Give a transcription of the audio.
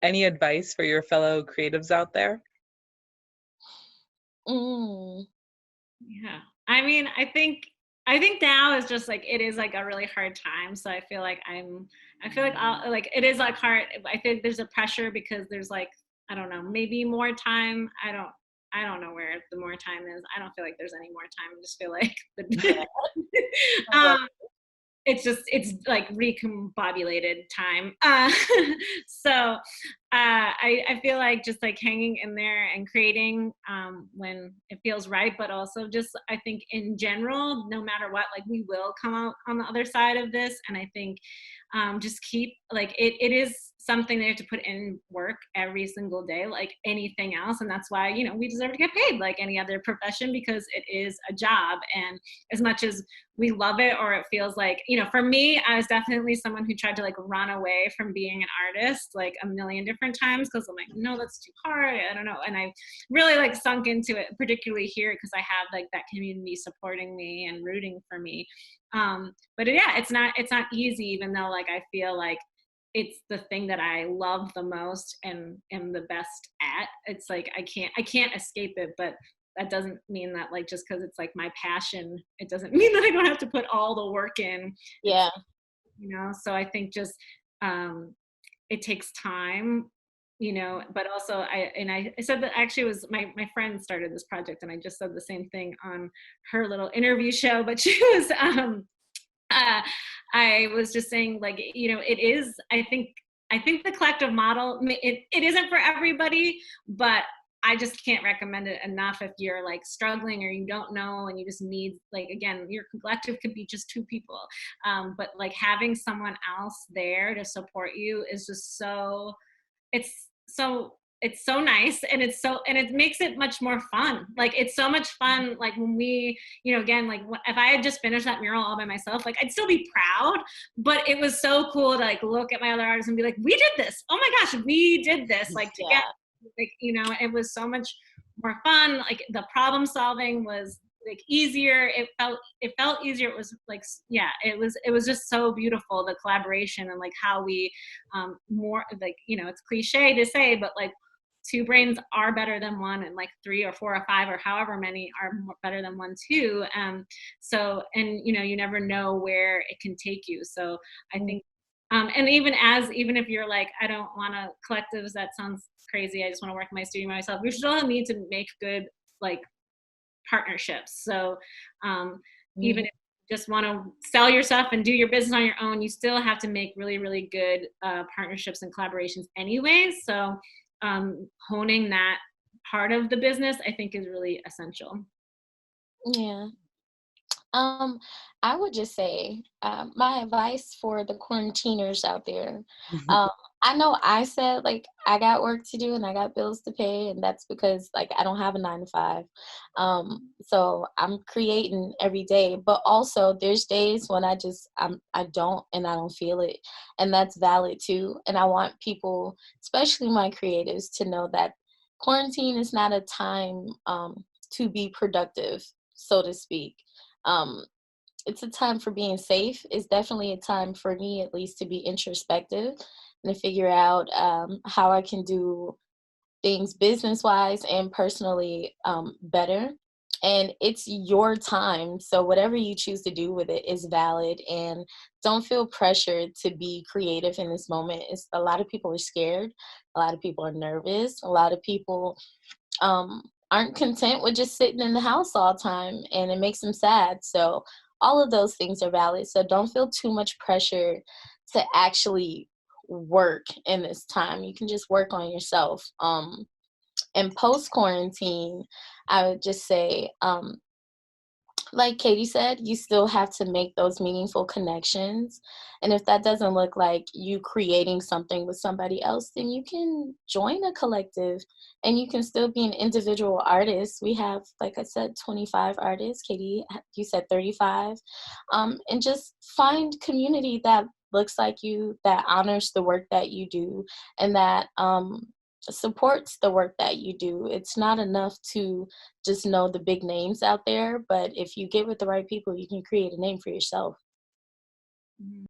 any advice for your fellow creatives out there? Mm, Yeah. I mean, I think now is just like it is like a really hard time. So I feel like I'll like it is like hard. I think there's a pressure because there's like I don't know, maybe more time. I don't know where the more time is. I don't feel like there's any more time. I just feel like yeah. um it's like recombobulated time. So I feel like just like hanging in there and creating when it feels right, but also just I think in general, no matter what, like we will come out on the other side of this. And I think just keep like it is something that you have to put in work every single day, like anything else. And that's why, we deserve to get paid like any other profession because it is a job. And as much as we love it or it feels like, for me, I was definitely someone who tried to like run away from being an artist like a million different times because I'm like, no, that's too hard. I don't know. And I really like sunk into it, particularly here because I have like that community supporting me and rooting for me. But yeah, it's not easy, even though like I feel like it's the thing that I love the most and am the best at. It's like I can't escape it, but that doesn't mean that like just because it's like my passion, it doesn't mean that I don't have to put all the work in. It's Yeah. so I think just it takes time, but also I said that actually was my friend started this project and I just said the same thing on her little interview show, but she was uh, I was just saying like, it is, I think the collective model, it isn't for everybody, but I just can't recommend it enough if you're like struggling or you don't know and you just need like again your collective could be just two people, but like having someone else there to support you is just it's so it's so nice and it makes it much more fun. Like it's so much fun like when we again like if I had just finished that mural all by myself, like I'd still be proud, but it was so cool to like look at my other artists and be like, we did this, oh my gosh, we did this like together, Yeah. like it was so much more fun. Like the problem solving was like easier, it felt easier. It was like yeah, it was just so beautiful, the collaboration and like how we more like it's cliche to say, but like two brains are better than one and like three or four or five or however many are better than one too. So and you never know where it can take you. So I Mm, think and even if you're like, I don't want to collectives, that sounds crazy, I just want to work in my studio myself, you still need to make good like partnerships. So even mhm. if you just want to sell yourself and do your business on your own, you still have to make really, really good partnerships and collaborations anyway. So honing that part of the business, I think, is really essential. Yeah. Um, I would just say, my advice for the quarantiners out there. Um, I know I said like I got work to do and I got bills to pay, and that's because like I don't have a 9 to 5. So I'm creating every day, but also there's days when I don't and I don't feel it, and that's valid too. And I want people, especially my creatives, to know that quarantine is not a time to be productive, so to speak. um, it's a time for being safe. It's definitely a time for me, at least, to be introspective and to figure out how I can do things business wise and personally better. And it's your time. So, whatever you choose to do with it is valid. And don't feel pressured to be creative in this moment. A lot of people are scared. A lot of people are nervous. A lot of people aren't content with just sitting in the house all the time, and it makes them sad. So all of those things are valid. So don't feel too much pressure to actually work in this time. You can just work on yourself. And post quarantine, I would just say, like Katie said, you still have to make those meaningful connections. And if that doesn't look like you creating something with somebody else, then you can join a collective and you can still be an individual artist. We have, like I said, 25 artists. Katie, you said 35. And just find community that looks like you, that honors the work that you do, and that supports the work that you do. It's not enough to just know the big names out there, but if you get with the right people, you can create a name for yourself. Mhm.